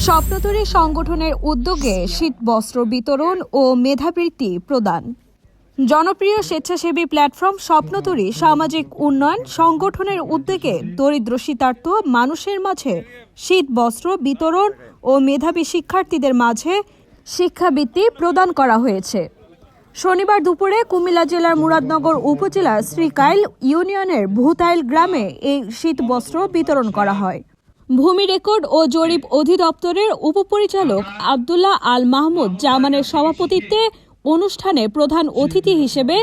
স্বপ্নতরী সংগঠনের উদ্যোগে শীত বস্ত্র বিতরণ ও মেধাবৃত্তি প্রদান। জনপ্রিয় স্বেচ্ছাসেবী প্ল্যাটফর্ম স্বপ্নতরী সামাজিক উন্নয়ন সংগঠনের উদ্যোগে দরিদ্র শীতার্ত মানুষের মাঝে শীত বস্ত্র বিতরণ ও মেধাবী শিক্ষার্থীদের মাঝে শিক্ষাবৃত্তি প্রদান করা হয়েছে। শনিবার দুপুরে কুমিল্লা জেলার মুরাদনগর উপজেলার শ্রীকাইল ইউনিয়নের ভূতাইল গ্রামে এই শীত বস্ত্র বিতরণ করা হয়। ভূমি রেকর্ড ও জরিপ অধিদপ্তরের উপপরিচালক আব্দুল্লাহ আল মাহমুদ জামানের সভাপতিত্বে অনুষ্ঠানে প্রধান অতিথি হিসেবে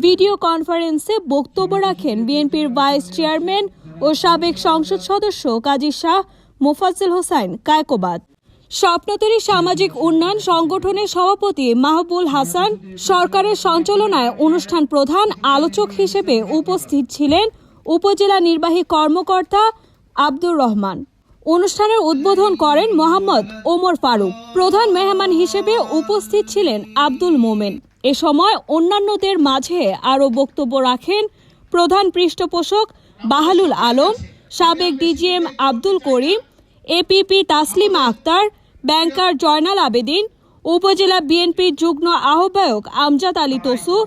ভিডিও কনফারেন্সে বক্তব্য রাখেন বিএনপির ভাইস চেয়ারম্যান ও সাবেক সংসদ সদস্য কাজী শাহ মোফাজ্জল হোসাইন কায়কোবাদ। স্বপ্নতরী সামাজিক উন্নয়ন সংগঠনের সভাপতি মাহবুল হাসান সরকারের সঞ্চালনায় অনুষ্ঠান প্রধান আলোচক হিসেবে উপস্থিত ছিলেন উপজেলা নির্বাহী কর্মকর্তা আব্দুর রহমান। অনুষ্ঠানের উদ্বোধন করেন মোহাম্মদ ওমর ফারুক। প্রধান মেহমান হিসেবে উপস্থিত ছিলেন আব্দুল মোমেন। এ সময় অন্যান্যদের মাঝে আরও বক্তব্য রাখেন প্রধান পৃষ্ঠপোষক বাহালুল আলম, সাবেক ডিজিএম আব্দুল করিম, এপিপি তাসলিমা আক্তার, ব্যাংকার জয়নাল আবেদিন, উপজেলা বিএনপির যুগ্ম আহ্বায়ক আমজাদ আলী তসু,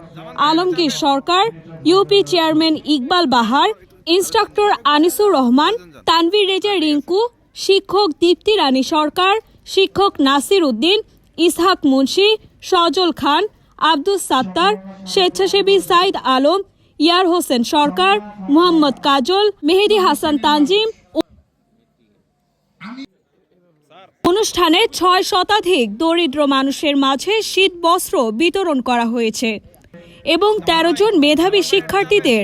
আলমগীর সরকার, ইউপি চেয়ারম্যান ইকবাল বাহার, ইনস্ট্রাক্টর আনিসুর রহমান, তানভীর রেজা রিঙ্কু, শিক্ষক দীপ্তি রানী সরকার, শিক্ষক নাসির উদ্দিন, ইসহাক মুন্সি, সজল খান, আব্দুস সাত্তার, স্বেচ্ছাসেবী সাইদ আলম, ইয়ার হোসেন সরকার, মোহাম্মদ কাজল, মেহেদি হাসান তানজিম। অনুষ্ঠানে ৬ শতাধিক দরিদ্র মানুষের মাঝে শীত বস্ত্র বিতরণ করা হয়েছে এবং ১৩ জন মেধাবী শিক্ষার্থীদের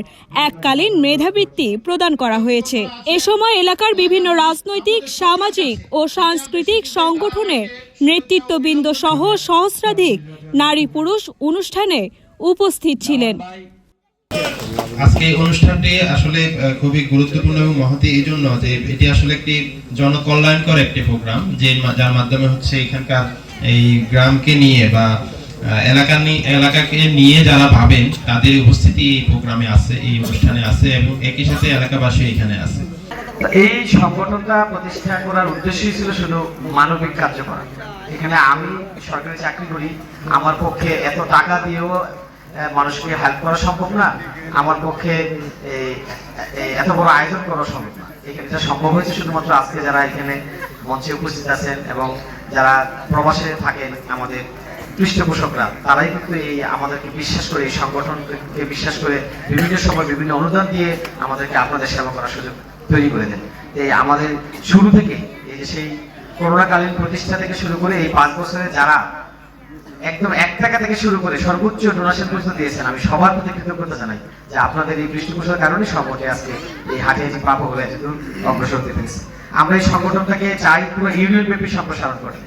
এককালীন মেধাবৃত্তি প্রদান করা হয়েছে। এ সময় এলাকার বিভিন্ন রাজনৈতিক, সামাজিক ও সাংস্কৃতিক সংগঠনের নেতৃত্ববৃন্দ সহ সহস্রাধিক নারী পুরুষ অনুষ্ঠানে উপস্থিত ছিলেন। আজকে এই অনুষ্ঠানটি আসলে খুবই গুরুত্বপূর্ণ এবং মহতী এই জন্য যে এটি আসলে একটি জনকল্যাণকর একটি প্রোগ্রাম, যার মাধ্যমে হচ্ছে এখানকার এই গ্রামকে নিয়ে বা এলাকাকে নিয়ে যারা ভাবেন তাদের উপস্থিতি এই প্রোগ্রামে আছে, এই অনুষ্ঠানে আছে এবং একই সাথে এলাকাবাসী এখানে আছে। এই সংগঠনটা প্রতিষ্ঠা করার উদ্দেশ্যই ছিল শুধু মানবিক কার্য করা। এখানে আমি সরকারি চাকরি করি, আমার পক্ষে এত টাকা দিয়েও মানুষকে হেল্প করা সম্ভব না, আমার পক্ষে এত বড় আয়োজন করা সম্ভব না। এখানে যা সম্ভব হয়েছে শুধুমাত্র আজকে যারা এখানে মঞ্চে উপস্থিত আছেন এবং যারা প্রবাসে থাকেন আমাদের পৃষ্ঠপোষকরা, তারাই কিন্তু এই আমাদেরকে বিশ্বাস করে, এই সংগঠনকে বিশ্বাস করে বিভিন্ন সময় বিভিন্ন অনুদান দিয়ে আমাদেরকে আপনাদের সেবা করার সুযোগ তৈরি করে দেন। এই আমাদের শুরু থেকে এই যে সেই করোনাকালীন প্রতিষ্ঠা থেকে শুরু করে এই ৫ বছরে যারা একদম ১ টাকা থেকে শুরু করে সর্বোচ্চ ডোনেশন পর্যন্ত দিয়েছেন, আমি সবার প্রতি কৃতজ্ঞতা জানাই যে আপনাদের এই পৃষ্ঠপোষকের কারণে সংগঠনটি আজকে এই হাঁটিহাঁটি পাবো হয়ে এতদূর অগ্রসর হতে পেরেছে। আমরা এই সংগঠনটাকে চাই পুরো ইউনিয়ন ব্যাপী সম্প্রসারণ করতে।